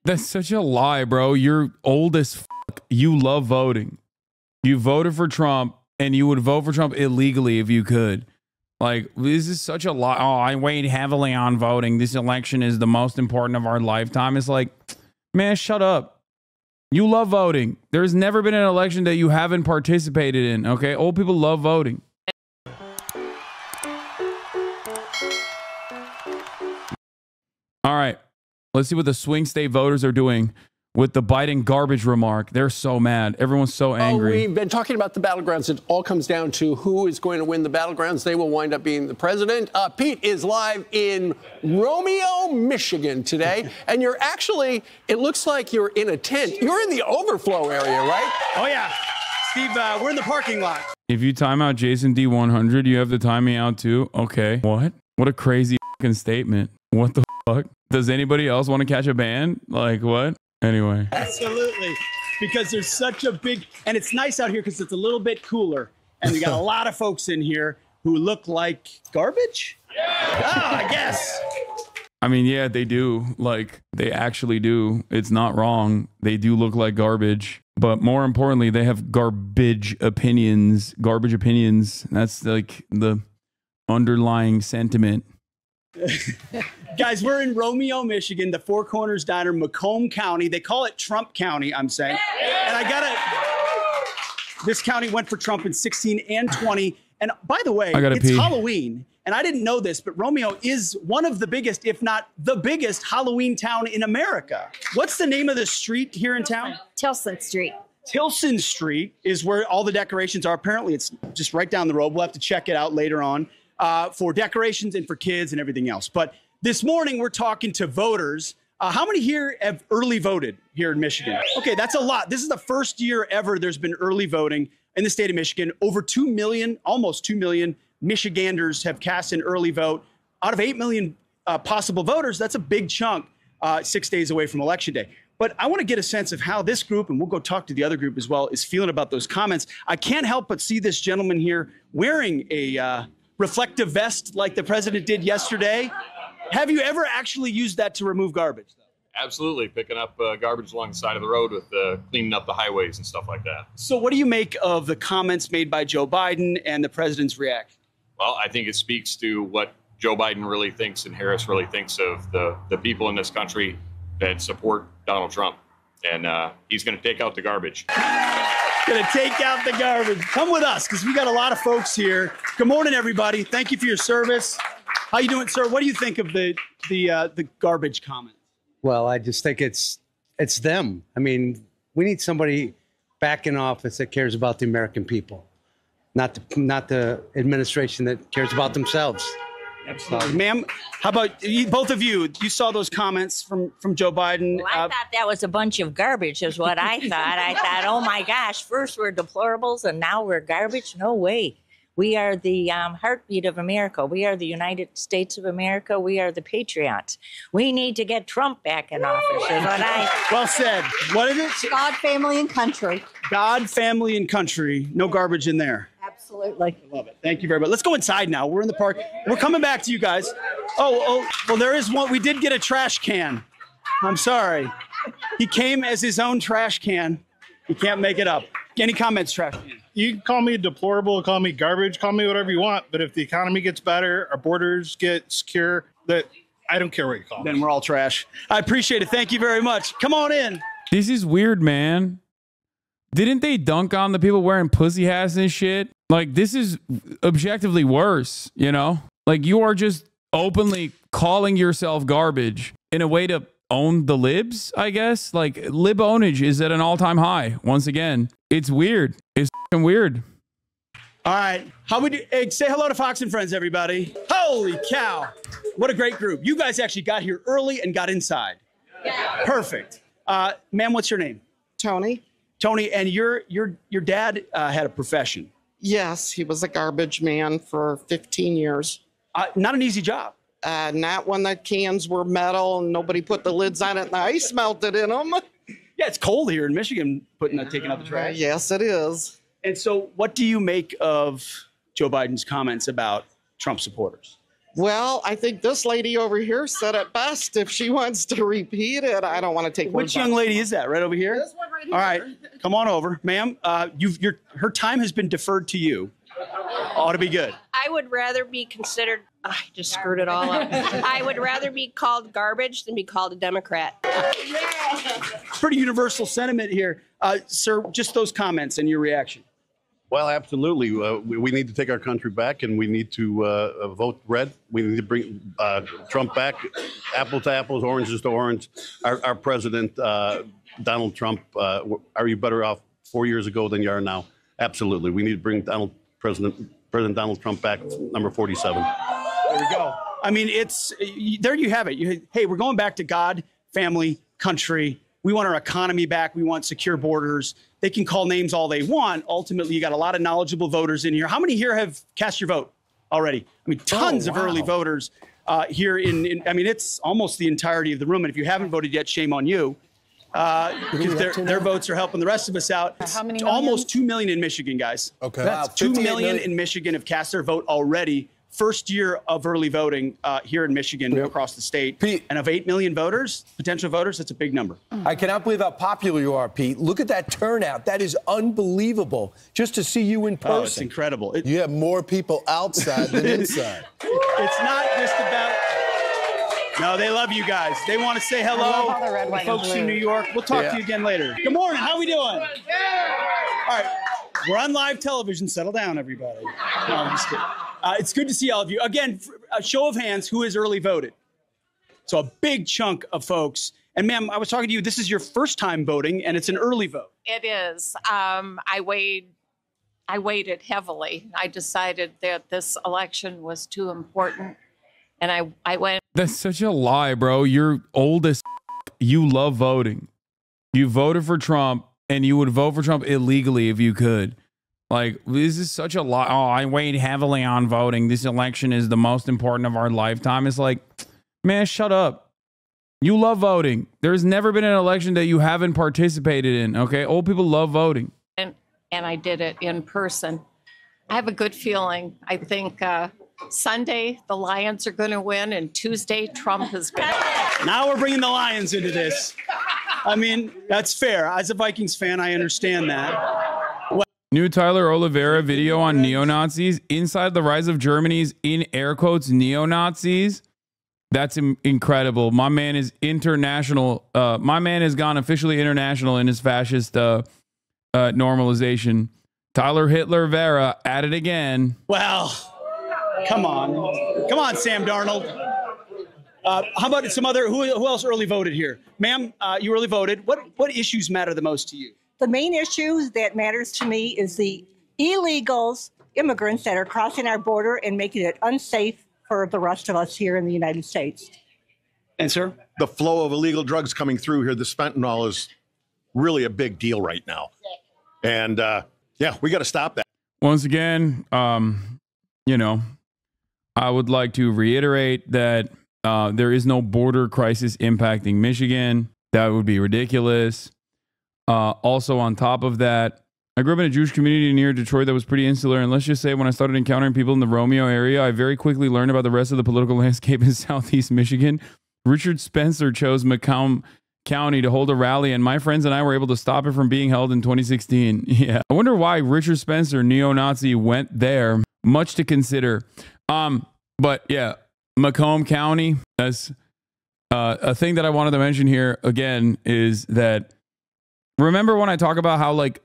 That's such a lie, bro. You're old as fuck. You love voting. You voted for Trump, and you would vote for Trump illegally if you could. Like, this is such a lie. Oh, I weighed heavily on voting. This election is the most important of our lifetime. It's like, man, shut up. You love voting. There's never been an election that you haven't participated in, okay? Old people love voting. All right. Let's see what the swing state voters are doing with the Biden garbage remark. They're so mad. Everyone's so angry. We've been talking about the battlegrounds. It all comes down to who is going to win the battlegrounds. They will wind up being the president. Pete is live in Romeo, Michigan today. And you're actually, it looks like you're in a tent. You're in the overflow area, right? Oh, yeah. Steve, we're in the parking lot. If you time out Jason D100, you have to time me out too? Okay. What? What a crazy fucking statement. What the fuck? Does anybody else want to catch a band? Like what? Anyway. Absolutely. Because there's such a big, and it's nice out here because it's a little bit cooler. And we got a lot of folks in here who look like garbage? Yeah. Oh, I guess. I mean, yeah, they do. Like, they actually do. It's not wrong. They do look like garbage. But more importantly, they have garbage opinions. Garbage opinions. That's like the underlying sentiment. Guys, we're in Romeo, Michigan, the Four Corners Diner, Macomb County. They call it Trump County, I'm saying. And this county went for Trump in 16 and 20. And by the way, it's Halloween. And I didn't know this, but Romeo is one of the biggest, if not the biggest, Halloween town in America. What's the name of the street here in town? Tilson Street. Tilson Street is where all the decorations are. Apparently, it's just right down the road. We'll have to check it out later on for decorations and for kids and everything else. But this morning, we're talking to voters. How many here have early voted here in Michigan? Okay, that's a lot. This is the first year ever there's been early voting in the state of Michigan. Over 2 million, almost 2 million Michiganders have cast an early vote. Out of 8 million possible voters, that's a big chunk 6 days away from Election Day. But I want to get a sense of how this group, and we'll go talk to the other group as well, is feeling about those comments. I can't help but see this gentleman here wearing a reflective vest like the president did yesterday. Have you ever actually used that to remove garbage? Absolutely, picking up garbage along the side of the road with cleaning up the highways and stuff like that. So what do you make of the comments made by Joe Biden and the president's reaction? Well, I think it speaks to what Joe Biden really thinks and Harris really thinks of the people in this country that support Donald Trump. And he's going to take out the garbage. Going to take out the garbage. Come with us, because we got a lot of folks here. Good morning, everybody. Thank you for your service. How you doing, sir? What do you think of the garbage comment? Well, I just think it's them. I mean, we need somebody back in office that cares about the American people, not the administration that cares about themselves. Absolutely. Ma'am, how about both of you? You saw those comments from Joe Biden. Well, I thought that was a bunch of garbage is what I thought. I thought, oh my gosh, first we're deplorables and now we're garbage? No way. We are the heartbeat of America. We are the United States of America. We are the patriots. We need to get Trump back in office is what Well said. What is it? God, family, and country. God, family, and country. No garbage in there. Absolutely. I love it. Thank you very much. Let's go inside now. We're in the park. We're coming back to you guys. Oh, well, there is one. We did get a trash can. I'm sorry. He came as his own trash can. He can't make it up. Any comments, trash can? You can call me deplorable, call me garbage, call me whatever you want. But if the economy gets better, our borders get secure, that I don't care what you call me. Then we're all trash. I appreciate it. Thank you very much. Come on in. This is weird, man. Didn't they dunk on the people wearing pussy hats and shit? Like, this is objectively worse, you know? Like, you are just openly calling yourself garbage in a way to own the libs, I guess. Like, lib ownage is at an all-time high. Once again, it's weird. It's fucking weird. All right. How would you say hello to Fox and Friends, everybody? Holy cow. What a great group. You guys actually got here early and got inside. Yeah. Perfect. Ma'am, what's your name? Tony. Tony, and your dad had a profession. Yes, he was a garbage man for 15 years. Not an easy job. Not when the cans were metal and nobody put the lids on it and the ice melted in them. Yeah, it's cold here in Michigan, taking out the trash. Yes, it is. And so what do you make of Joe Biden's comments about Trump supporters? Well, I think this lady over here said it best. If she wants to repeat it, I don't want to take Which words young back. lady is that? Right over here? This one right here. All right, come on over, ma'am. Her time has been deferred to you. Ought to be good. I would rather be considered, I just screwed it all up. I would rather be called garbage than be called a Democrat. Pretty universal sentiment here. Sir, just those comments and your reaction. Well, absolutely. We need to take our country back, and we need to vote red. We need to bring Trump back, apple to apples, oranges to orange. Our president, Donald Trump, are you better off 4 years ago than you are now? Absolutely. We need to bring President Donald Trump back, number 47. There we go. I mean, there you have it. Hey, we're going back to God, family, country. We want our economy back. We want secure borders. They can call names all they want. Ultimately, you got a lot of knowledgeable voters in here. How many here have cast your vote already? I mean, tons of early voters here I mean, it's almost the entirety of the room. And if you haven't voted yet, shame on you. Because their votes are helping the rest of us out. How many It's almost 2 million in Michigan, guys. Okay. That's 2 million in Michigan have cast their vote already. First year of early voting here in Michigan across the state. Pete. And of 8 million voters, potential voters, that's a big number. I cannot believe how popular you are, Pete. Look at that turnout. That is unbelievable. Just to see you in person. Oh, it's incredible. You have more people outside than inside. It's not just about. No, they love you guys. They want to say hello. love all the red, white, and Folks in blue. New York. We'll talk to you again later. Good morning. How we doing? All right. We're on live television. Settle down, everybody. No, I'm just kidding. It's good to see all of you. Again, a show of hands, who has early voted? So a big chunk of folks. And ma'am, I was talking to you. This is your first time voting, and it's an early vote. It is. I waited heavily. I decided that this election was too important. And I went. That's such a lie, bro. You're old as you love voting. You voted for Trump, and you would vote for Trump illegally if you could. Like, this is such a lie. Oh, I weighed heavily on voting. This election is the most important of our lifetime. It's like, man, shut up. You love voting. There's never been an election that you haven't participated in, okay? Old people love voting. And I did it in person. I have a good feeling. I think Sunday the Lions are going to win, and Tuesday Trump is going to. Now we're bringing the Lions into this. I mean, that's fair. As a Vikings fan, I understand that. New Tyler Oliveira video on neo-Nazis. Inside the Rise of Germany's, in air quotes, neo-Nazis. That's incredible. My man is international. My man has gone officially international in his fascist normalization. Tyler Hitler Vera at it again. Well, come on. Come on, Sam Darnold. How about some other, who else early voted here? Ma'am, you early voted. What issues matter the most to you? The main issue that matters to me is the illegals, immigrants that are crossing our border and making it unsafe for the rest of us here in the United States. And sir? The flow of illegal drugs coming through here, the fentanyl is really a big deal right now. And yeah, we got to stop that. Once again, you know, I would like to reiterate that there is no border crisis impacting Michigan. That would be ridiculous. Also, on top of that, I grew up in a Jewish community near Detroit that was pretty insular. And let's just say when I started encountering people in the Romeo area, I very quickly learned about the rest of the political landscape in Southeast Michigan. Richard Spencer chose Macomb County to hold a rally, and my friends and I were able to stop it from being held in 2016. Yeah. I wonder why Richard Spencer, neo-Nazi, went there. Much to consider. But yeah, Macomb County, that's a thing that I wanted to mention here again is that remember when I talk about how like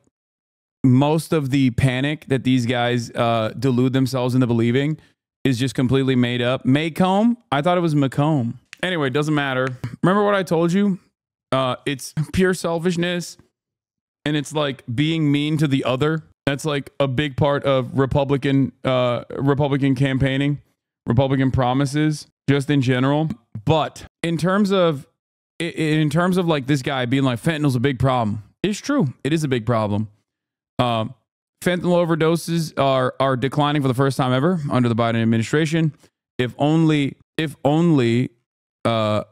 most of the panic that these guys delude themselves into believing is just completely made up? Macomb? I thought it was Macomb. Anyway, doesn't matter. Remember what I told you? It's pure selfishness, and it's like being mean to the other. That's like a big part of Republican campaigning, Republican promises, just in general. But in terms of like this guy being like fentanyl's a big problem, it's true. It is a big problem. Fentanyl overdoses are declining for the first time ever under the Biden administration. If only the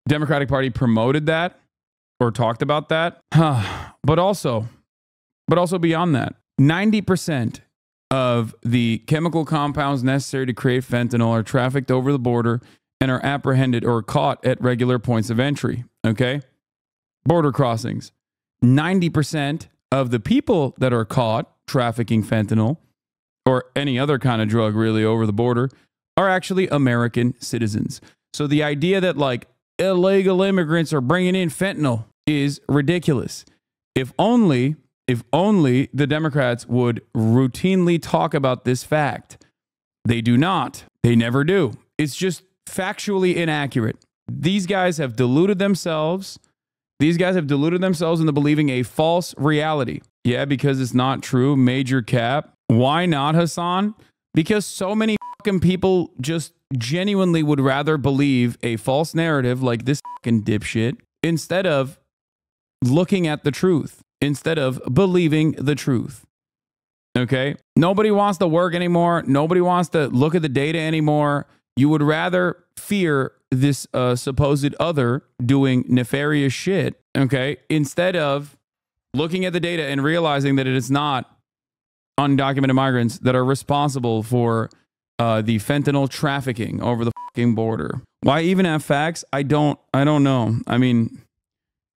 Democratic Party promoted that or talked about that. But also beyond that, 90% of the chemical compounds necessary to create fentanyl are trafficked over the border and are apprehended or caught at regular points of entry. Okay? Border crossings. 90% of the people that are caught trafficking fentanyl or any other kind of drug really over the border are actually American citizens. So the idea that like illegal immigrants are bringing in fentanyl is ridiculous. If only the Democrats would routinely talk about this fact. They do not. They never do. It's just factually inaccurate. These guys have deluded themselves. These guys have deluded themselves into believing a false reality. Yeah, because it's not true. Major cap. Why not, Hassan? Because so many fucking people just genuinely would rather believe a false narrative like this fucking dipshit instead of looking at the truth, instead of believing the truth. Okay? Nobody wants to work anymore. Nobody wants to look at the data anymore. You would rather fear this supposed other doing nefarious shit, okay, instead of looking at the data and realizing that it is not undocumented migrants that are responsible for the fentanyl trafficking over the fucking border. Why even have facts? I don't know. I mean,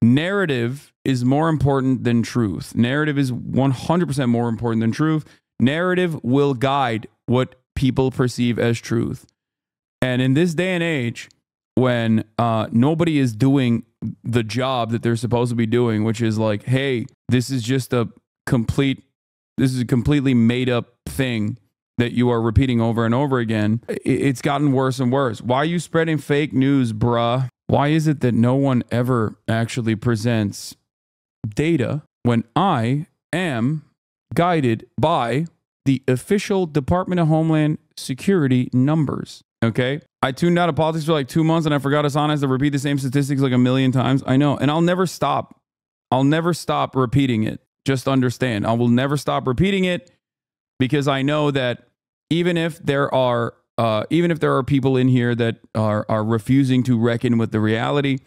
narrative is more important than truth. Narrative is 100% more important than truth. Narrative will guide what people perceive as truth. And in this day and age, when nobody is doing the job that they're supposed to be doing, which is like, hey, this is a completely made up thing that you are repeating over and over again, it's gotten worse and worse. Why are you spreading fake news, bruh? Why is it that no one ever actually presents data when I am guided by the official Department of Homeland Security numbers? Okay. I tuned out of politics for like 2 months and I forgot Hassan has to repeat the same statistics like a million times. I know. And I'll never stop. I'll never stop repeating it. Just understand. I will never stop repeating it because I know that even if there are people in here that are refusing to reckon with the reality,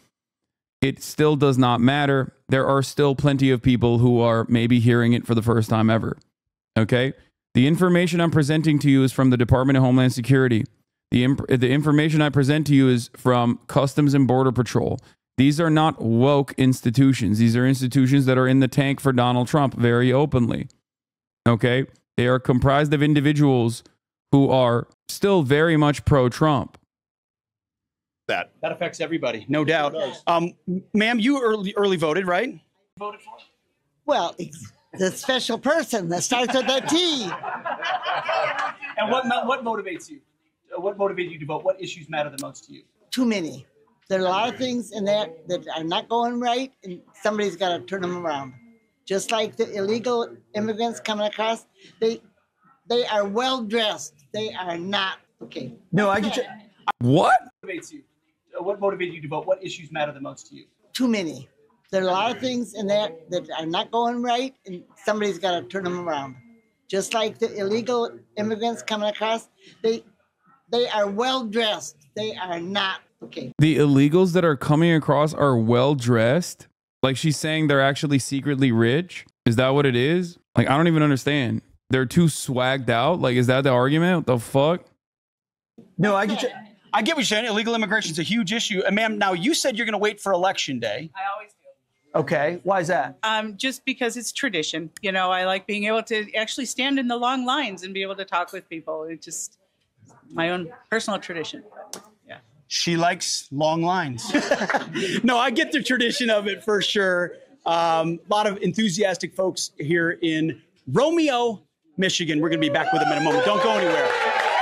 it still does not matter. There are still plenty of people who are maybe hearing it for the first time ever. Okay. The information I'm presenting to you is from the Department of Homeland Security. The information I present to you is from Customs and Border Patrol. These are not woke institutions. These are institutions that are in the tank for Donald Trump very openly. Okay? They are comprised of individuals who are still very much pro-Trump. That affects everybody, no doubt. Ma'am, you early voted, right? Voted for? Well, it's the special person that starts with a T. And what motivates you? What motivated you to vote? What issues matter the most to you? Too many. There are a lot of things in that are not going right, and somebody's got to turn them around. Just like the illegal immigrants coming across, they are well dressed. They are not okay. No, I get you. What motivates you? What motivated you to vote? What issues matter the most to you? Too many. There are a lot of things in that are not going right, and somebody's got to turn them around. Just like the illegal immigrants coming across, they are well dressed. They are not okay. The illegals that are coming across are well dressed? Like she's saying they're actually secretly rich? Is that what it is? Like, I don't even understand. They're too swagged out? Like, is that the argument? What the fuck? No, I get you. I get what you're saying. Illegal immigration is a huge issue. And ma'am, now you said you're going to wait for Election Day. I always do. Okay. Why is that? Just because it's tradition. You know, I like being able to actually stand in the long lines and be able to talk with people. It's just my own personal tradition. Yeah. She likes long lines. No, I get the tradition of it for sure. A lot of enthusiastic folks here in Romeo, Michigan. We're going to be back with them in a moment. Don't go anywhere.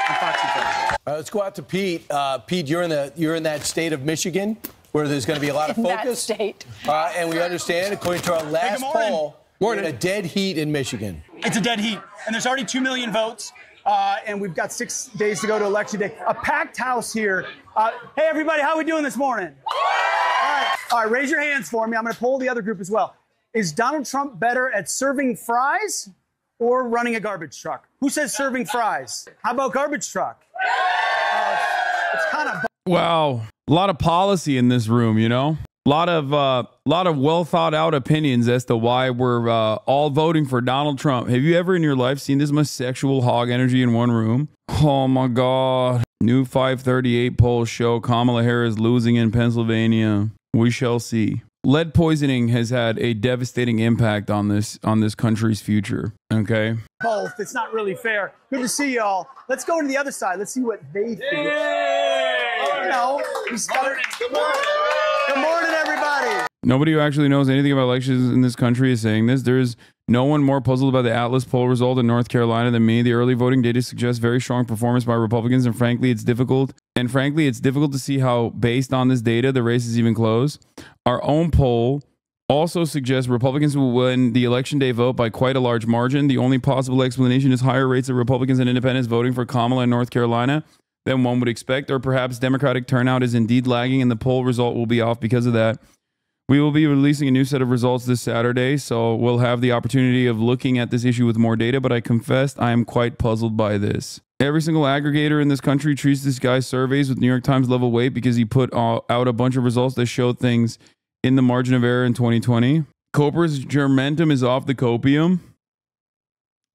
On Fox and Friends. Let's go out to Pete. Pete, you're in that state of Michigan where there's going to be a lot of focus. That state. And we understand, according to our last poll, we're in a dead heat in Michigan. It's a dead heat, and there's already 2 million votes. And we've got 6 days to go to Election Day. A packed house here. Hey, everybody, how are we doing this morning? All right, raise your hands for me. I'm going to poll the other group as well. Is Donald Trump better at serving fries or running a garbage truck? Who says serving fries? How about garbage truck? It's kind of... Wow. A lot of policy in this room, you know? A lot lot of well thought out opinions as to why we're all voting for Donald Trump. Have you ever in your life seen this much sexual hog energy in one room? Oh my God. New 538 polls show Kamala Harris losing in Pennsylvania. We shall see. Lead poisoning has had a devastating impact on this country's future. Okay. Both. It's not really fair. Good to see y'all. Let's go to the other side. Let's see what they think. You know, good morning, everybody. Nobody who actually knows anything about elections in this country is saying this. There is no one more puzzled by the Atlas poll result in North Carolina than me. The early voting data suggests very strong performance by Republicans, and frankly, it's difficult to see how, based on this data, the race is even close. Our own poll also suggests Republicans will win the election day vote by quite a large margin. The only possible explanation is higher rates of Republicans and independents voting for Kamala in North Carolina than one would expect, or perhaps Democratic turnout is indeed lagging and the poll result will be off because of that. We will be releasing a new set of results this Saturday, so we'll have the opportunity of looking at this issue with more data, but I confessed I am quite puzzled by this. Every single aggregator in this country treats this guy's surveys with New York Times level weight because he put out a bunch of results that show things in the margin of error in 2020. Coper's germentum is off the copium.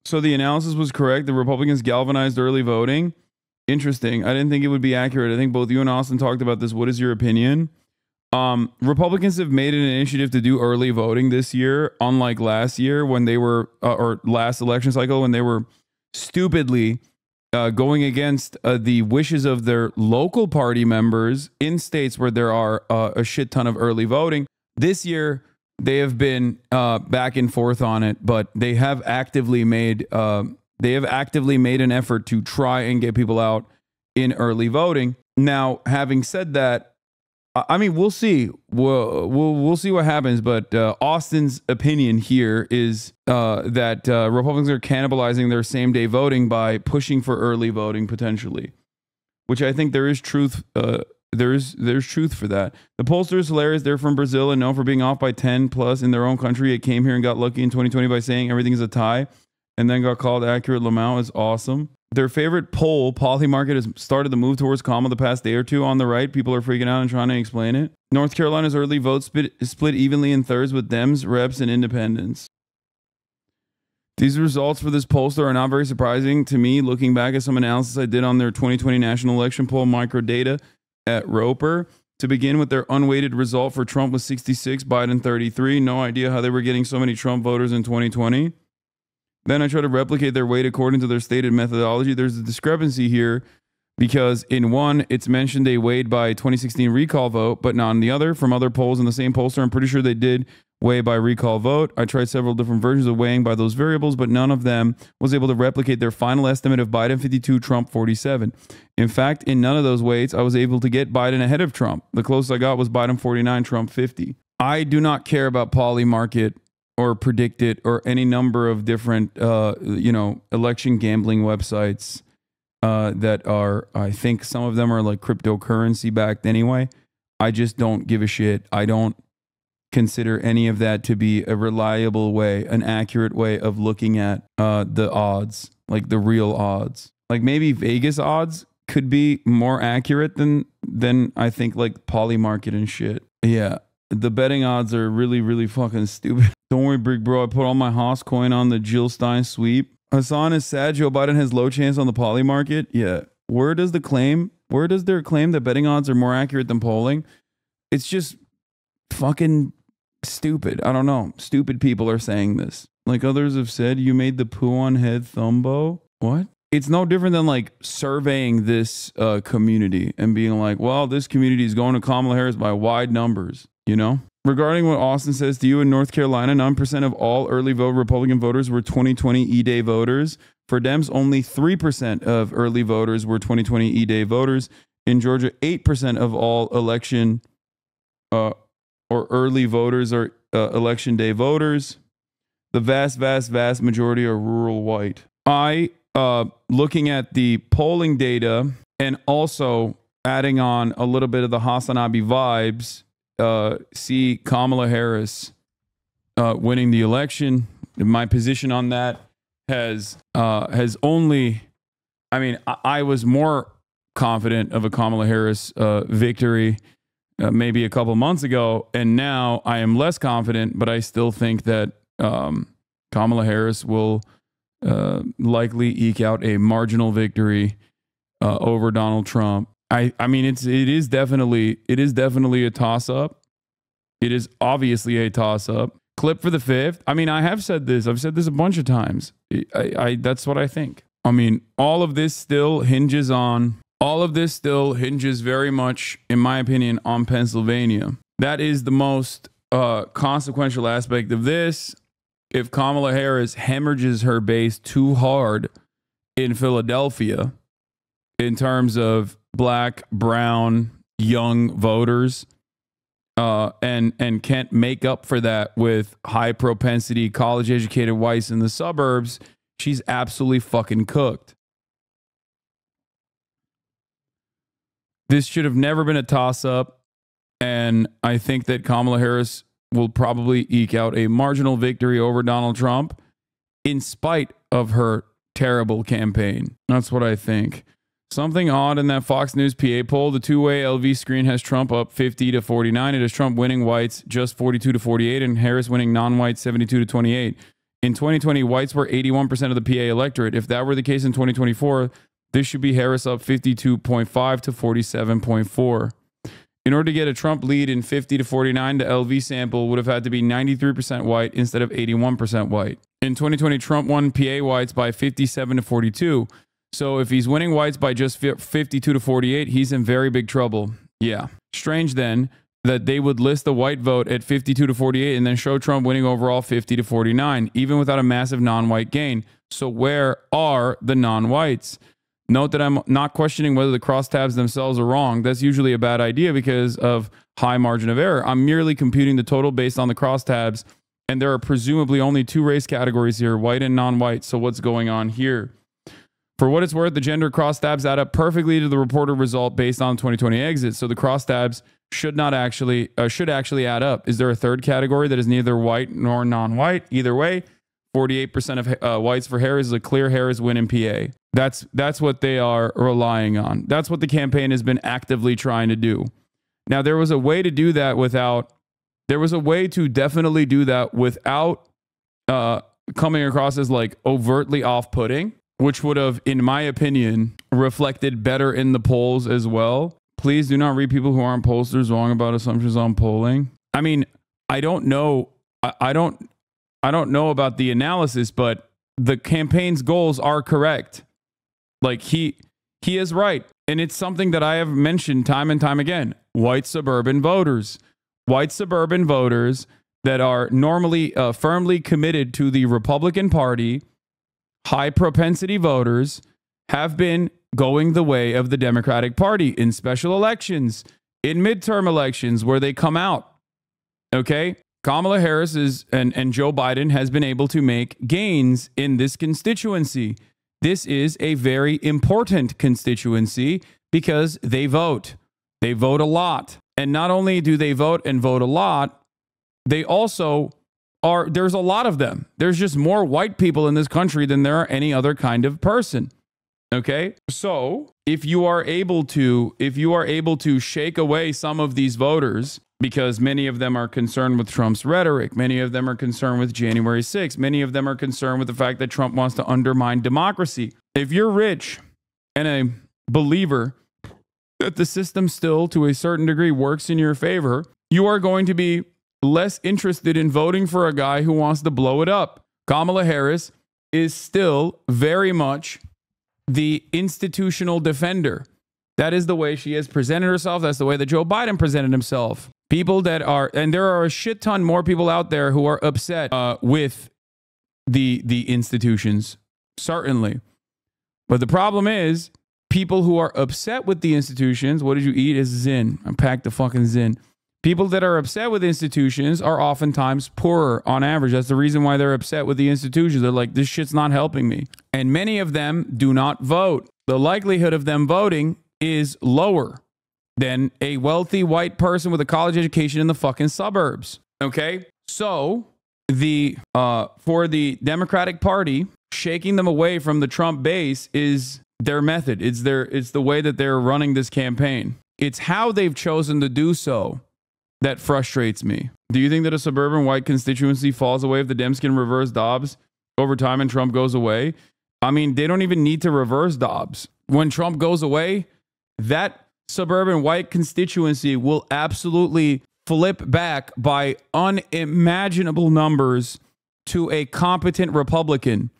So the analysis was correct. The Republicans galvanized early voting. Interesting. I didn't think it would be accurate. I think both you and Austin talked about this. What is your opinion? Republicans have made an initiative to do early voting this year, unlike last year when they were, or last election cycle, when they were stupidly going against the wishes of their local party members in states where there are a shit ton of early voting. This year, they have been back and forth on it, but they have actively made an effort to try and get people out in early voting. Now, having said that, I mean, we'll see. We'll see what happens. But Austin's opinion here is that Republicans are cannibalizing their same day voting by pushing for early voting potentially, which I think there is truth. There's truth for that. The pollster is hilarious. They're from Brazil and known for being off by 10 plus in their own country. It came here and got lucky in 2020 by saying everything is a tie, and then got called accurate. Lamau is awesome. Their favorite poll, Polymarket, has started the move towards Kamala the past day or two on the right. People are freaking out and trying to explain it. North Carolina's early vote split evenly in thirds with Dems, Reps, and Independents. These results for this pollster are not very surprising to me, looking back at some analysis I did on their 2020 national election poll microdata at Roper. To begin with, their unweighted result for Trump was 66, Biden 33. No idea how they were getting so many Trump voters in 2020. Then I try to replicate their weight according to their stated methodology. There's a discrepancy here because in one, it's mentioned they weighed by 2016 recall vote, but not in the other. From other polls in the same pollster, I'm pretty sure they did weigh by recall vote. I tried several different versions of weighing by those variables, but none of them was able to replicate their final estimate of Biden 52, Trump 47. In fact, in none of those weights, I was able to get Biden ahead of Trump. The closest I got was Biden 49, Trump 50. I do not care about Polymarket or Predict It or any number of different, election gambling websites that are, I think some of them are like cryptocurrency backed anyway. I just don't give a shit. I don't consider any of that to be a reliable way, an accurate way of looking at the odds, like the real odds. Like maybe Vegas odds could be more accurate than I think like Polymarket and shit. Yeah. The betting odds are really, really fucking stupid. Don't worry, big bro. I put all my Haas coin on the Jill Stein sweep. Hassan is sad. Joe Biden has low chance on the Polymarket. Yeah. Where does their claim that betting odds are more accurate than polling? It's just fucking stupid. I don't know. Stupid people are saying this. Like others have said, you made the poo on head thumbo. What? It's no different than like surveying this community and being like, well, this community is going to Kamala Harris by wide numbers. You know, regarding what Austin says to you, in North Carolina, 9% of all early vote Republican voters were 2020 E-Day voters. For Dems, only 3% of early voters were 2020 E-Day voters. In Georgia, 8% of all election or early voters are election day voters. The vast, vast, vast majority are rural white. Looking at the polling data and also adding on a little bit of the Hasanabi vibes, see Kamala Harris winning the election. My position on that has only, I mean, I was more confident of a Kamala Harris victory maybe a couple months ago. And now I am less confident, but I still think that Kamala Harris will likely eke out a marginal victory over Donald Trump. I mean, it is definitely a toss up. It is obviously a toss up. Clip for the fifth. I mean, I have said this. I've said this a bunch of times. That's what I think. I mean, all of this still hinges very much, in my opinion, on Pennsylvania. That is the most consequential aspect of this. If Kamala Harris hemorrhages her base too hard in Philadelphia in terms of black, brown, young voters, and can't make up for that with high propensity, college educated whites in the suburbs, she's absolutely fucking cooked. This should have never been a toss up. And I think that Kamala Harris will probably eke out a marginal victory over Donald Trump in spite of her terrible campaign. That's what I think. Something odd in that Fox News PA poll. The two-way LV screen has Trump up 50-49. It has Trump winning whites just 42-48 and Harris winning non-whites 72-28. In 2020, whites were 81% of the PA electorate. If that were the case in 2024, this should be Harris up 52.5 to 47.4. In order to get a Trump lead in 50-49, the LV sample would have had to be 93% white instead of 81% white. In 2020, Trump won PA whites by 57-42. So if he's winning whites by just 52-48, he's in very big trouble. Yeah. Strange then that they would list the white vote at 52-48 and then show Trump winning overall 50-49, even without a massive non-white gain. So where are the non-whites? Note that I'm not questioning whether the crosstabs themselves are wrong. That's usually a bad idea because of high margin of error. I'm merely computing the total based on the crosstabs, and there are presumably only two race categories here, white and non-white. So what's going on here? For what it's worth, the gender crosstabs add up perfectly to the reported result based on 2020 exits. So the crosstabs should actually add up. Is there a third category that is neither white nor non-white? Either way, 48% of whites for Harris is a clear Harris win in PA. That's what they are relying on. That's what the campaign has been actively trying to do. Now, there was a way to do that without. There was a way to definitely do that without coming across as like overtly off-putting, which would have, in my opinion, reflected better in the polls as well. Please do not read people who aren't pollsters wrong about assumptions on polling. I mean, I don't know. I don't know about the analysis, but the campaign's goals are correct. Like he is right. And it's something that I have mentioned time and time again. White suburban voters that are normally firmly committed to the Republican Party, high propensity voters, have been going the way of the Democratic Party in special elections, in midterm elections where they come out. Okay? Kamala Harris and Joe Biden has been able to make gains in this constituency. This is a very important constituency because they vote. They vote a lot. And not only do they vote and vote a lot, they also are, there's a lot of them. There's just more white people in this country than there are any other kind of person. Okay? So if you are able to shake away some of these voters, because many of them are concerned with Trump's rhetoric. Many of them are concerned with January 6th. Many of them are concerned with the fact that Trump wants to undermine democracy. If you're rich and a believer that the system still, to a certain degree, works in your favor, you are going to be less interested in voting for a guy who wants to blow it up. Kamala Harris is still very much the institutional defender. That is the way she has presented herself. That's the way that Joe Biden presented himself. People that are, and there are a shit ton more people out there who are upset with the institutions, certainly. But the problem is, people who are upset with the institutions, what did you eat? Is Zyn. I packed the fucking Zyn. People that are upset with institutions are oftentimes poorer on average. That's the reason why they're upset with the institutions. They're like, this shit's not helping me. And many of them do not vote. The likelihood of them voting is lower than a wealthy white person with a college education in the fucking suburbs. Okay? So for the Democratic Party, shaking them away from the Trump base is their method. It's the way that they're running this campaign. It's how they've chosen to do so that frustrates me. Do you think that a suburban white constituency falls away if the Dems can reverse Dobbs over time and Trump goes away? I mean, they don't even need to reverse Dobbs. When Trump goes away, that suburban white constituency will absolutely flip back by unimaginable numbers to a competent Republican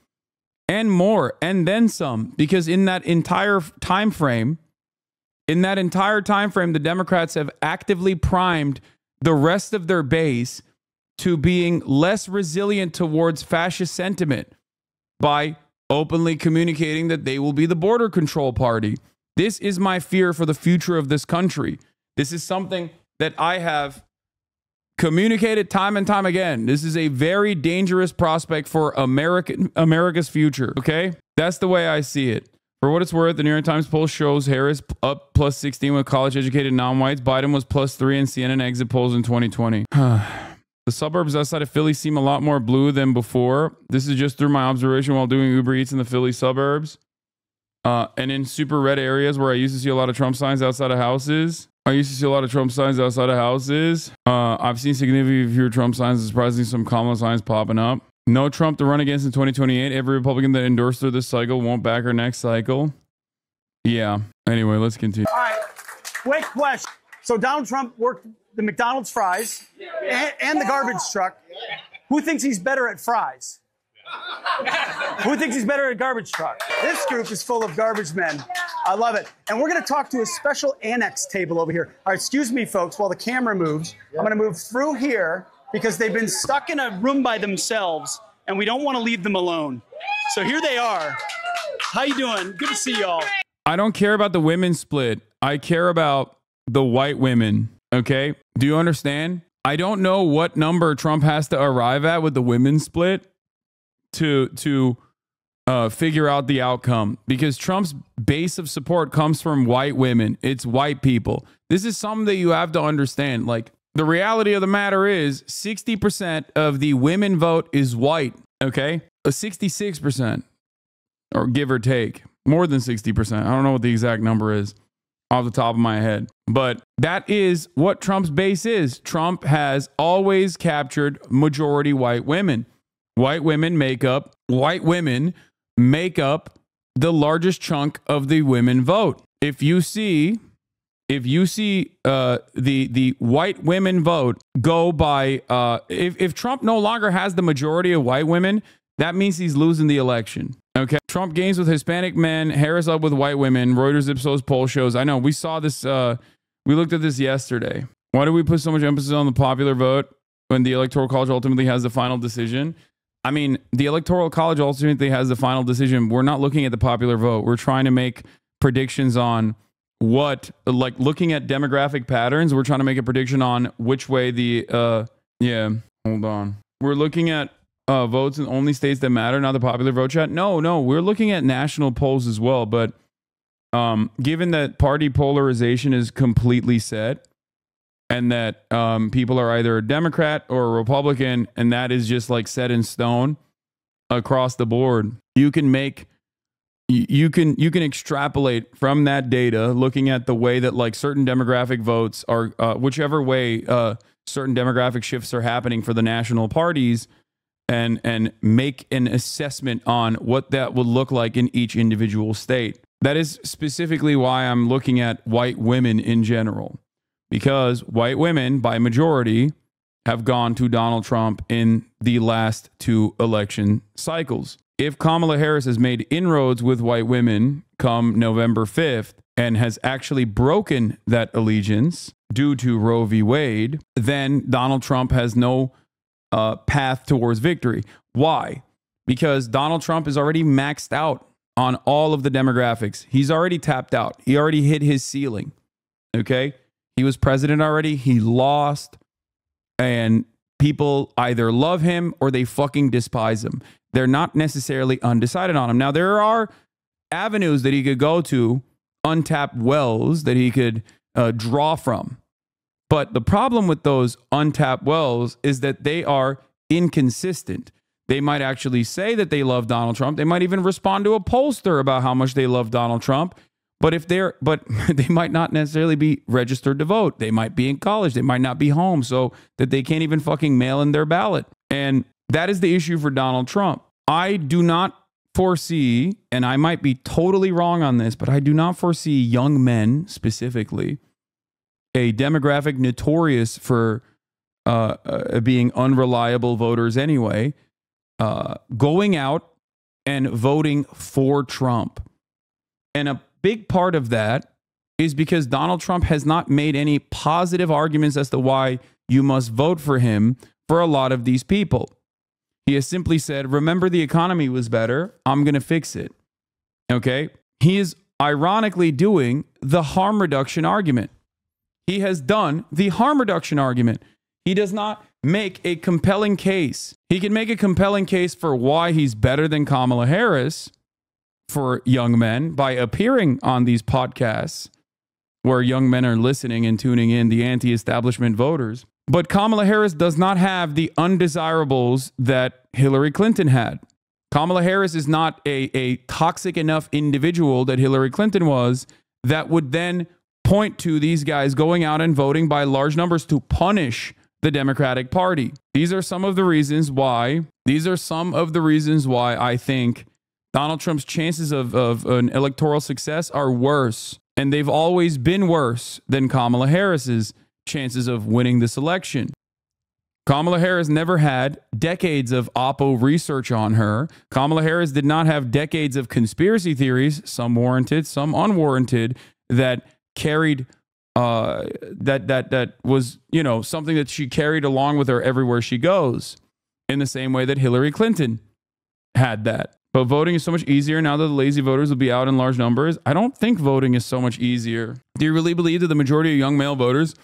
and more, and then some, because in that entire time frame, the Democrats have actively primed the rest of their base to being less resilient towards fascist sentiment by openly communicating that they will be the border control party. This is my fear for the future of this country. This is something that I have communicated time and time again. This is a very dangerous prospect for America's future, okay? That's the way I see it. For what it's worth, the New York Times poll shows Harris up plus 16 with college-educated non-whites. Biden was plus 3 in CNN exit polls in 2020. The suburbs outside of Philly seem a lot more blue than before. This is just through my observation while doing Uber Eats in the Philly suburbs. And in super red areas where I used to see a lot of Trump signs outside of houses. I've seen significantly fewer Trump signs and surprisingly some Kamala signs popping up. No Trump to run against in 2028. Every Republican that endorsed her this cycle won't back her next cycle. Yeah. Anyway, let's continue. All right. Quick question. So Donald Trump worked the McDonald's fries and the garbage truck. Who thinks he's better at fries? Who thinks he's better at garbage truck? This group is full of garbage men. I love it. And we're going to talk to a special annex table over here. All right, excuse me, folks, while the camera moves. I'm going to move through here because they've been stuck in a room by themselves, and we don't want to leave them alone. So here they are. How you doing? Good to see y'all. I don't care about the women's split. I care about the white women, okay? Do you understand? I don't know what number Trump has to arrive at with the women's split to figure out the outcome, because Trump's base of support comes from white women. It's white people. This is something that you have to understand. Like, the reality of the matter is 60% of the women vote is white, okay? A 66%, or give or take, more than 60%. I don't know what the exact number is off the top of my head, but that is what Trump's base is. Trump has always captured majority white women. White women make up the largest chunk of the women vote. If you see the white women vote go by, if Trump no longer has the majority of white women, that means he's losing the election. Okay. Trump gains with Hispanic men, Harris up with white women. Reuters Ipsos poll shows. I know we saw this. We looked at this yesterday. Why do we put so much emphasis on the popular vote when the Electoral College ultimately has the final decision? I mean, the Electoral College ultimately has the final decision. We're not looking at the popular vote. We're trying to make predictions on what, like, looking at demographic patterns. We're trying to make a prediction on which way the, hold on. We're looking at votes in only states that matter, not the popular vote chat. No, we're looking at national polls as well. But given that party polarization is completely set, and that people are either a Democrat or a Republican, and that is just like set in stone across the board, you can extrapolate from that data, looking at the way that like certain demographic votes are, whichever way certain demographic shifts are happening for the national parties, and make an assessment on what that would look like in each individual state. That is specifically why I'm looking at white women in general. Because white women, by majority, have gone to Donald Trump in the last two election cycles. If Kamala Harris has made inroads with white women come November 5th and has actually broken that allegiance due to Roe v. Wade, then Donald Trump has no path towards victory. Why? Because Donald Trump is already maxed out on all of the demographics. He's already tapped out. He already hit his ceiling. Okay? He was president already. He lost. And people either love him or they fucking despise him. They're not necessarily undecided on him. Now, there are avenues that he could go to, untapped wells that he could draw from. But the problem with those untapped wells is that they are inconsistent. They might actually say that they love Donald Trump. They might even respond to a pollster about how much they love Donald Trump. But they might not necessarily be registered to vote. They might be in college. They might not be home, so that they can't even fucking mail in their ballot. And that is the issue for Donald Trump. I do not foresee, and I might be totally wrong on this, but I do not foresee young men specifically, a demographic notorious for being unreliable voters anyway, going out and voting for Trump. And a big part of that is because Donald Trump has not made any positive arguments as to why you must vote for him for a lot of these people. He has simply said, remember the economy was better, I'm going to fix it. Okay? He is ironically doing the harm reduction argument. He has done the harm reduction argument. He does not make a compelling case. He can make a compelling case for why he's better than Kamala Harris for young men by appearing on these podcasts where young men are listening and tuning in, the anti-establishment voters. But Kamala Harris does not have the undesirables that Hillary Clinton had. Kamala Harris is not a toxic enough individual that Hillary Clinton was that would then point to these guys going out and voting by large numbers to punish the Democratic Party. These are some of the reasons why I think Donald Trump's chances of an electoral success are worse. And they've always been worse than Kamala Harris's chances of winning this election. Kamala Harris never had decades of Oppo research on her. Kamala Harris did not have decades of conspiracy theories, some warranted, some unwarranted, that carried that was, something that she carried along with her everywhere she goes, in the same way that Hillary Clinton had that. But voting is so much easier now that the lazy voters will be out in large numbers. I don't think voting is so much easier. Do you really believe that the majority of young male voters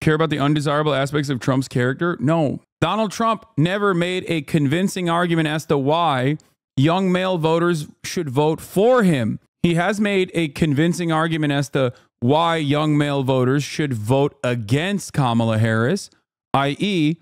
care about the undesirable aspects of Trump's character? No. Donald Trump never made a convincing argument as to why young male voters should vote for him. He has made a convincing argument as to why young male voters should vote against Kamala Harris, i.e.,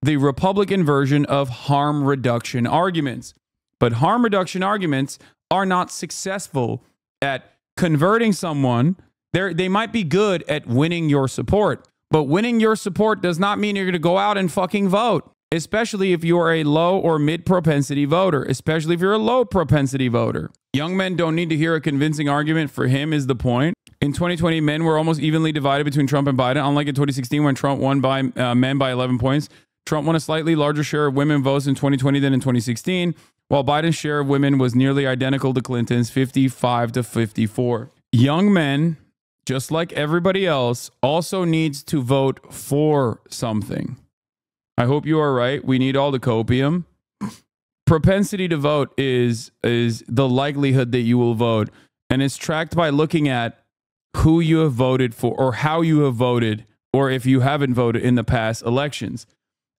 the Republican version of harm reduction arguments. But harm reduction arguments are not successful at converting someone. They might be good at winning your support, but winning your support does not mean you're going to go out and fucking vote, especially if you are a low or mid propensity voter, especially if you're a low propensity voter. Young men don't need to hear a convincing argument for him is the point. In 2020, men were almost evenly divided between Trump and Biden, unlike in 2016 when Trump won by men by 11 points. Trump won a slightly larger share of women votes in 2020 than in 2016, while Biden's share of women was nearly identical to Clinton's, 55 to 54. Young men, just like everybody else, also needs to vote for something. I hope you are right. We need all the copium. Propensity to vote is the likelihood that you will vote, and it's tracked by looking at who you have voted for or how you have voted, or if you haven't voted in the past elections.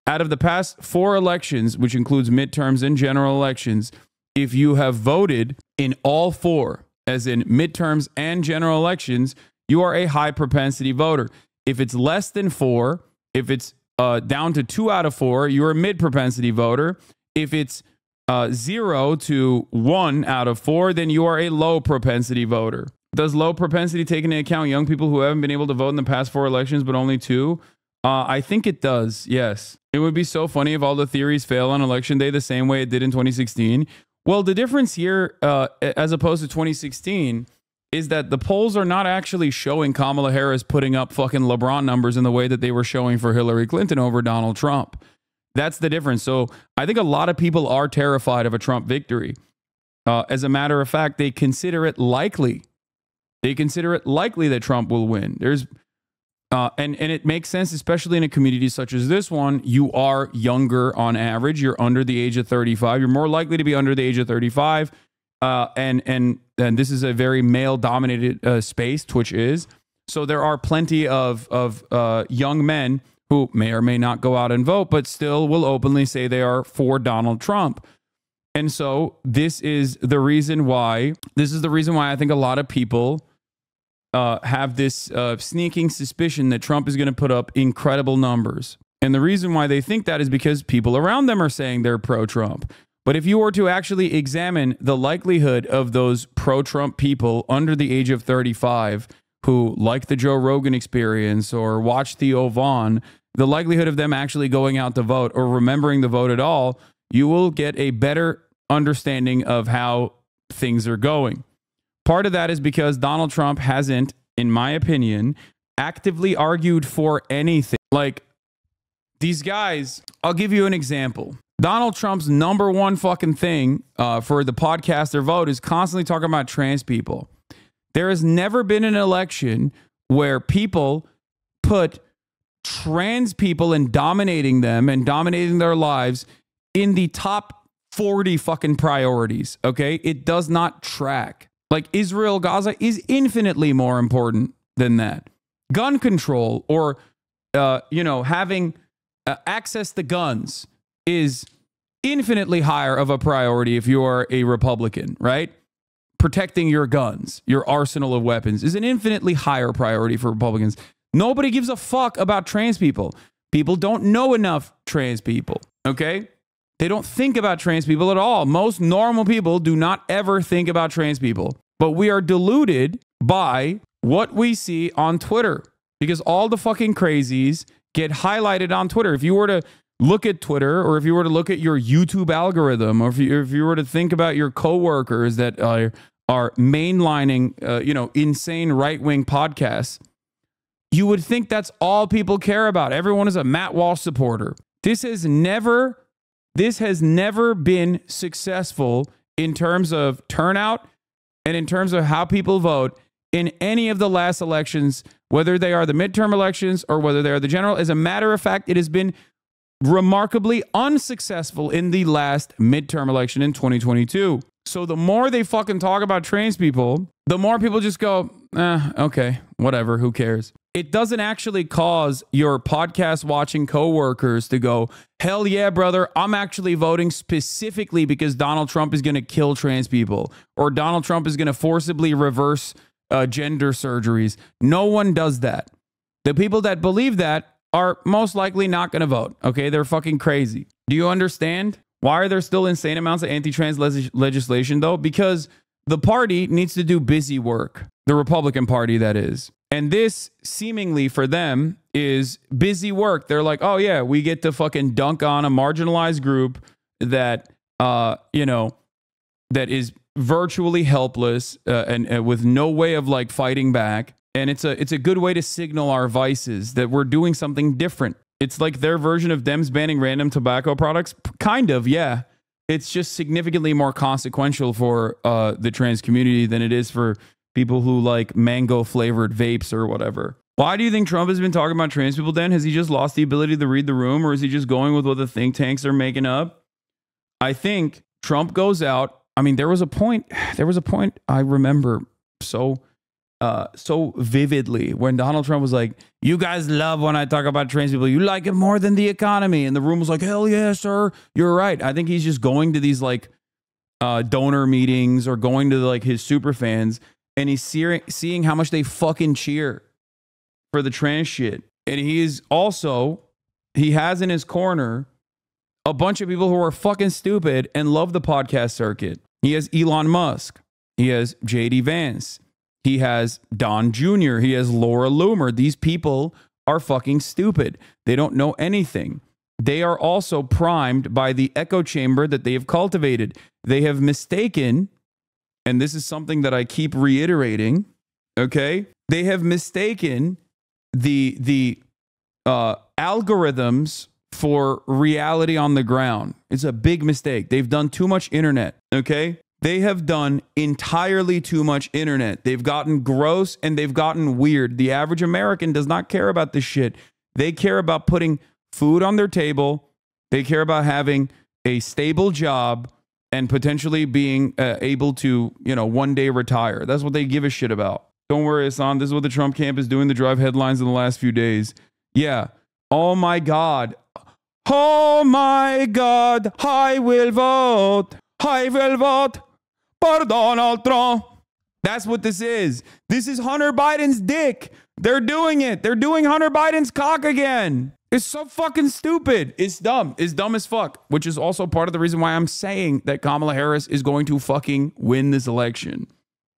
Out of the past 4 elections, which includes midterms and general elections, if you have voted in all 4, as in midterms and general elections, you are a high propensity voter. If it's less than 4, if it's down to 2 out of 4, you're a mid propensity voter. If it's 0 to 1 out of 4, then you are a low propensity voter. Does low propensity take into account young people who haven't been able to vote in the past 4 elections, but only 2? I think it does, yes. It would be so funny if all the theories fail on election day the same way it did in 2016. Well, the difference here, as opposed to 2016, is that the polls are not actually showing Kamala Harris putting up fucking LeBron numbers in the way that they were showing for Hillary Clinton over Donald Trump. That's the difference. So I think a lot of people are terrified of a Trump victory. As a matter of fact, they consider it likely. They consider it likely that Trump will win. And it makes sense, especially in a community such as this one. You are younger on average. You're under the age of 35. You're more likely to be under the age of 35. And this is a very male-dominated space, Twitch is. So there are plenty of young men who may or may not go out and vote, but still will openly say they are for Donald Trump. And so this is the reason why I think a lot of people have this sneaking suspicion that Trump is going to put up incredible numbers. And the reason why they think that is because people around them are saying they're pro-Trump. But if you were to actually examine the likelihood of those pro-Trump people under the age of 35 who like the Joe Rogan Experience or watch Theo Vaughn, the likelihood of them actually going out to vote or remembering the vote at all, you will get a better understanding of how things are going. Part of that is because Donald Trump hasn't, in my opinion, actively argued for anything. Like these guys, I'll give you an example. Donald Trump's number one fucking thing for the podcaster vote is constantly talking about trans people. There has never been an election where people put trans people and dominating them and dominating their lives in the top 40 fucking priorities. Okay. It does not track. Like Israel, Gaza is infinitely more important than that. Gun control or, having access to guns is infinitely higher of a priority if you are a Republican, right? Protecting your guns, your arsenal of weapons is an infinitely higher priority for Republicans. Nobody gives a fuck about trans people. People don't know enough trans people, okay? They don't think about trans people at all. Most normal people do not ever think about trans people. But we are deluded by what we see on Twitter because all the fucking crazies get highlighted on Twitter. If you were to look at Twitter or if you were to look at your YouTube algorithm or if you were to think about your coworkers that are mainlining, insane right-wing podcasts, you would think that's all people care about. Everyone is a Matt Walsh supporter. This has never been successful in terms of turnout and in terms of how people vote in any of the last elections, whether they are the midterm elections or whether they are the general. As a matter of fact, it has been remarkably unsuccessful in the last midterm election in 2022. So the more they fucking talk about trans people, the more people just go, okay, whatever, who cares? It doesn't actually cause your podcast watching coworkers to go, hell yeah, brother, I'm actually voting specifically because Donald Trump is going to kill trans people or Donald Trump is going to forcibly reverse gender surgeries. No one does that. The people that believe that are most likely not going to vote. Okay, they're fucking crazy. Do you understand? Why are there still insane amounts of anti-trans legislation, though? Because the party needs to do busy work. The Republican Party, that is. And this seemingly for them is busy work. They're like, oh yeah, we get to fucking dunk on a marginalized group that, that is virtually helpless and with no way of like fighting back. And it's a good way to signal our vices that we're doing something different. It's like their version of Dems banning random tobacco products. Kind of, yeah. It's just significantly more consequential for the trans community than it is for people who like mango flavored vapes or whatever. Why do you think Trump has been talking about trans people then? Has he just lost the ability to read the room or is he just going with what the think tanks are making up? I think Trump goes out. I mean, there was a point I remember so vividly when Donald Trump was like, you guys love when I talk about trans people. You like it more than the economy. And the room was like, hell yeah, sir. You're right. I think he's just going to these like donor meetings or going to like his super fans and he's seeing how much they fucking cheer for the trans shit. And he has in his corner a bunch of people who are fucking stupid and love the podcast circuit. He has Elon Musk. He has JD Vance. He has Don Jr. He has Laura Loomer. These people are fucking stupid. They don't know anything. They are also primed by the echo chamber that they have cultivated. They have mistaken, and this is something that I keep reiterating, okay? They have mistaken the algorithms for reality on the ground. It's a big mistake. They've done too much internet, okay? They have done entirely too much internet. They've gotten gross and they've gotten weird. The average American does not care about this shit. They care about putting food on their table. They care about having a stable job and potentially being able to, one day retire. That's what they give a shit about. Don't worry, Hassan. This is what the Trump camp is doing to drive headlines in the last few days. Yeah. Oh my God. Oh my God. I will vote. I will vote for Donald Trump. That's what this is. This is Hunter Biden's dick. They're doing it. They're doing Hunter Biden's cock again. It's so fucking stupid. It's dumb. It's dumb as fuck, which is also part of the reason why I'm saying that Kamala Harris is going to fucking win this election.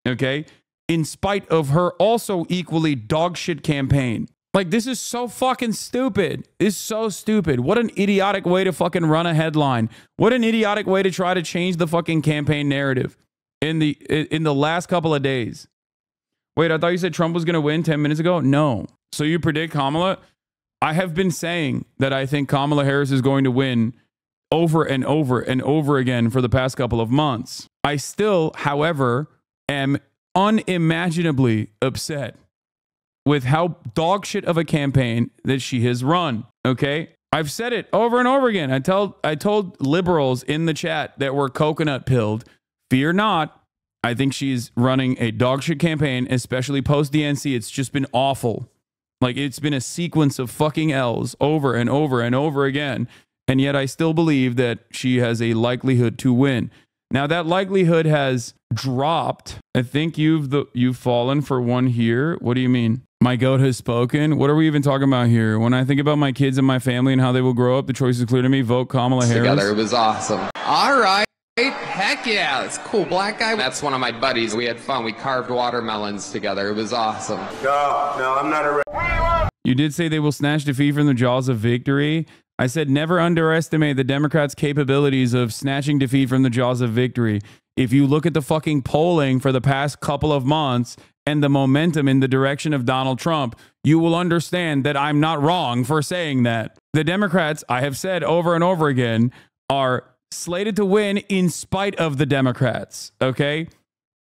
Okay? In spite of her also equally dogshit campaign. Like, this is so fucking stupid. It's so stupid. What an idiotic way to fucking run a headline. What an idiotic way to try to change the fucking campaign narrative in the last couple of days. Wait, I thought you said Trump was going to win 10 minutes ago? No. So you predict Kamala? I have been saying that I think Kamala Harris is going to win over and over and over again for the past couple of months. I still, however, am unimaginably upset with how dog shit of a campaign that she has run. Okay? I've said it over and over again. I told liberals in the chat that were coconut pilled, fear not. I think she's running a dog shit campaign, especially post DNC. It's just been awful. Like, it's been a sequence of fucking L's over and over and over again. And yet I still believe that she has a likelihood to win. Now, that likelihood has dropped. I think you've fallen for one here. What do you mean? My goat has spoken. What are we even talking about here? When I think about my kids and my family and how they will grow up, the choice is clear to me. Vote Kamala Harris. Together, it was awesome. All right. Heck yeah. It's cool. Black guy. That's one of my buddies. We had fun. We carved watermelons together. It was awesome. No, I'm not a... You did say they will snatch defeat from the jaws of victory. I said never underestimate the Democrats' capabilities of snatching defeat from the jaws of victory. If you look at the fucking polling for the past couple of months and the momentum in the direction of Donald Trump, you will understand that I'm not wrong for saying that. The Democrats, I have said over and over again, are slated to win in spite of the Democrats, okay?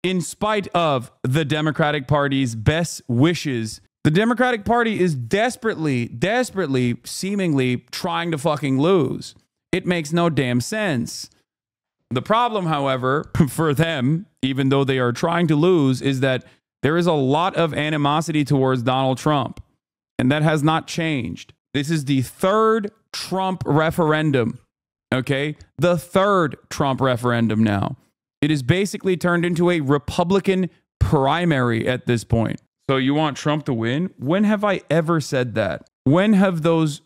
In spite of the Democratic Party's best wishes. The Democratic Party is desperately, seemingly trying to fucking lose. It makes no damn sense. The problem, however, for them, even though they are trying to lose, is that there is a lot of animosity towards Donald Trump, and that has not changed. This is the third Trump referendum, okay? The third Trump referendum now. It is basically turned into a Republican primary at this point. So you want Trump to win? When have I ever said that? When have those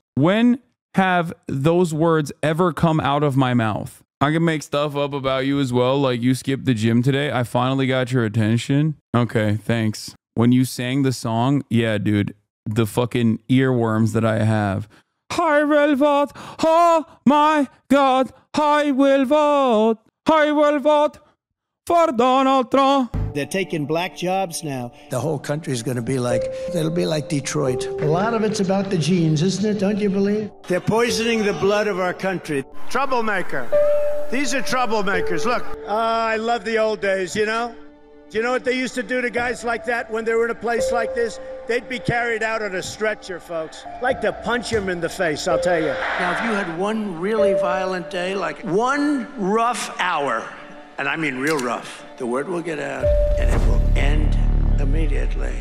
words ever come out of my mouth? I can make stuff up about you as well, like you skipped the gym today. I finally got your attention. Okay, thanks. When you sang the song, yeah, dude, the fucking earworms that I have. I will vote. Oh my God, I will vote. I will vote for Donald Trump. They're taking black jobs now. The whole country is going to be like, it'll be like Detroit. A lot of it's about the genes, isn't it? Don't you believe? They're poisoning the blood of our country. Troublemaker. These are troublemakers. Look, I love the old days, you know? Do you know what they used to do to guys like that when they were in a place like this? They'd be carried out on a stretcher, folks. Like to punch him in the face, I'll tell you. Now, if you had one really violent day, like one rough hour, and I mean real rough, the word will get out and it will end immediately.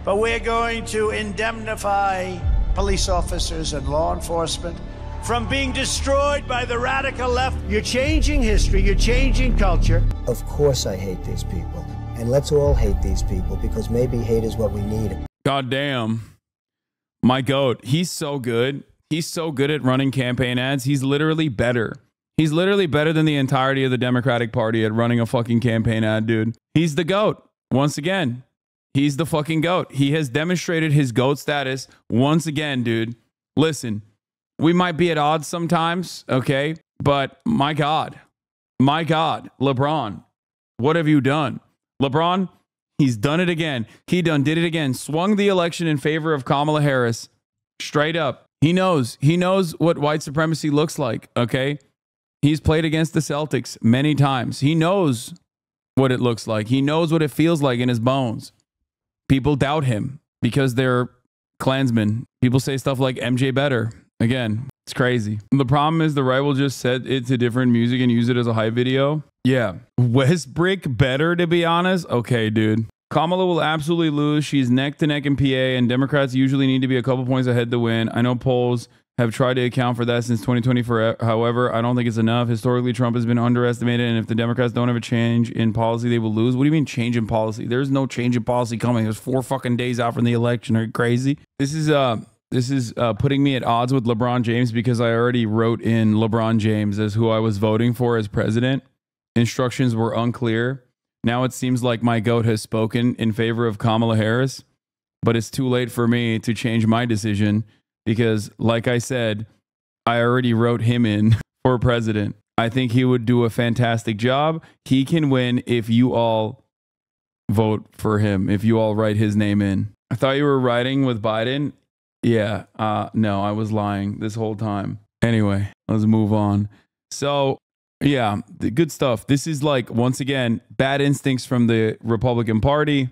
But we're going to indemnify police officers and law enforcement from being destroyed by the radical left. You're changing history, you're changing culture. Of course I hate these people. And let's all hate these people because maybe hate is what we need. God damn. My goat, he's so good. He's so good at running campaign ads. He's literally better. He's literally better than the entirety of the Democratic Party at running a fucking campaign ad, dude. He's the GOAT. Once again, he's the fucking GOAT. He has demonstrated his GOAT status once again, dude. Listen, we might be at odds sometimes, okay? But my God, LeBron, what have you done? LeBron, he's done it again. He did it again. Swung the election in favor of Kamala Harris. Straight up. He knows what white supremacy looks like, okay? He's played against the Celtics many times. He knows what it looks like. He knows what it feels like in his bones. People doubt him because they're Klansmen. People say stuff like MJ better. Again, it's crazy. The problem is the right will just set it to different music and use it as a hype video. Yeah. Westbrick better, to be honest. Okay, dude. Kamala will absolutely lose. She's neck to neck in PA, and Democrats usually need to be a couple points ahead to win. I know polls have tried to account for that since 2020. However, I don't think it's enough. Historically, Trump has been underestimated, and if the Democrats don't have a change in policy, they will lose. What do you mean change in policy? There's no change in policy coming. There's 4 fucking days out from the election. Are you crazy? This is This is putting me at odds with LeBron James because I already wrote in LeBron James as who I was voting for as president. Instructions were unclear. Now it seems like my goat has spoken in favor of Kamala Harris, but it's too late for me to change my decision because, like I said, I already wrote him in for president. I think he would do a fantastic job. He can win if you all vote for him, if you all write his name in. I thought you were riding with Biden. Yeah, no, I was lying this whole time. Anyway, let's move on. So, yeah, the good stuff. This is like, once again, bad instincts from the Republican Party,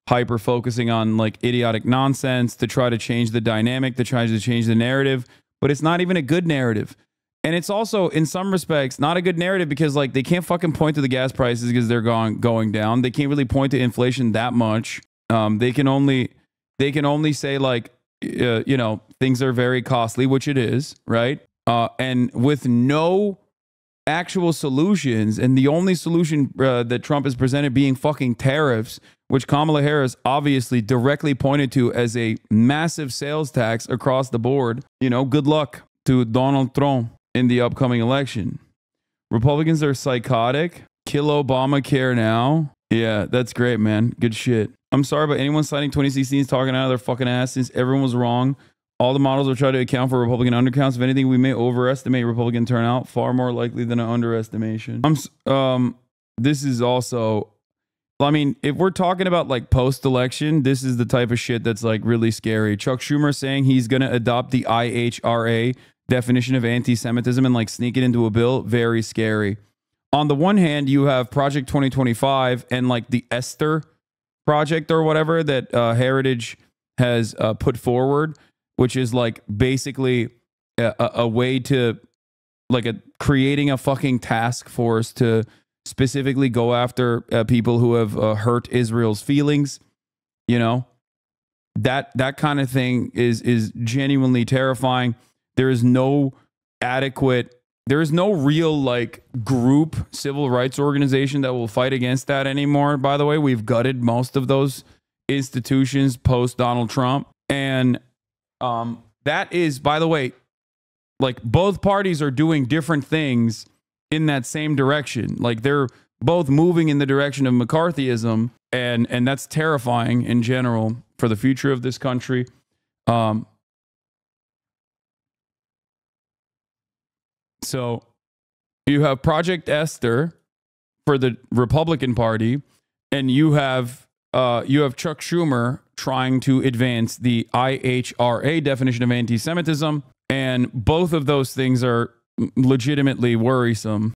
hyper focusing on like idiotic nonsense to try to change the dynamic, to try to change the narrative, but it's not even a good narrative. And it's also, in some respects, not a good narrative because like they can't fucking point to the gas prices because they're going down. They can't really point to inflation that much. They can only say like, you know, things are very costly, which it is, right? And with no actual solutions, and the only solution that Trump has presented being fucking tariffs, which Kamala Harris obviously directly pointed to as a massive sales tax across the board. You know, good luck to Donald Trump in the upcoming election. Republicans are psychotic. Kill Obamacare now. Yeah, that's great, man. Good shit. I'm sorry, but anyone citing 2016 is talking out of their fucking ass since everyone was wrong. All the models will try to account for Republican undercounts. If anything, we may overestimate Republican turnout, far more likely than an underestimation. This is also, I mean, if we're talking about like post-election, this is the type of shit that's like really scary. Chuck Schumer saying he's going to adopt the IHRA definition of anti-Semitism and like sneak it into a bill. Very scary. On the one hand, you have Project 2025 and like the Esther project or whatever that Heritage has put forward, which is like basically a way to like creating a fucking task force to specifically go after people who have hurt Israel's feelings. You know, that kind of thing is genuinely terrifying. There is no real like group civil rights organization that will fight against that anymore. By the way, we've gutted most of those institutions post Donald Trump. And that is, by the way, like both parties are doing different things in that same direction. Like they're both moving in the direction of McCarthyism, and that's terrifying in general for the future of this country. So you have Project Esther for the Republican Party, and you have Chuck Schumer trying to advance the IHRA definition of anti-Semitism, and both of those things are legitimately worrisome.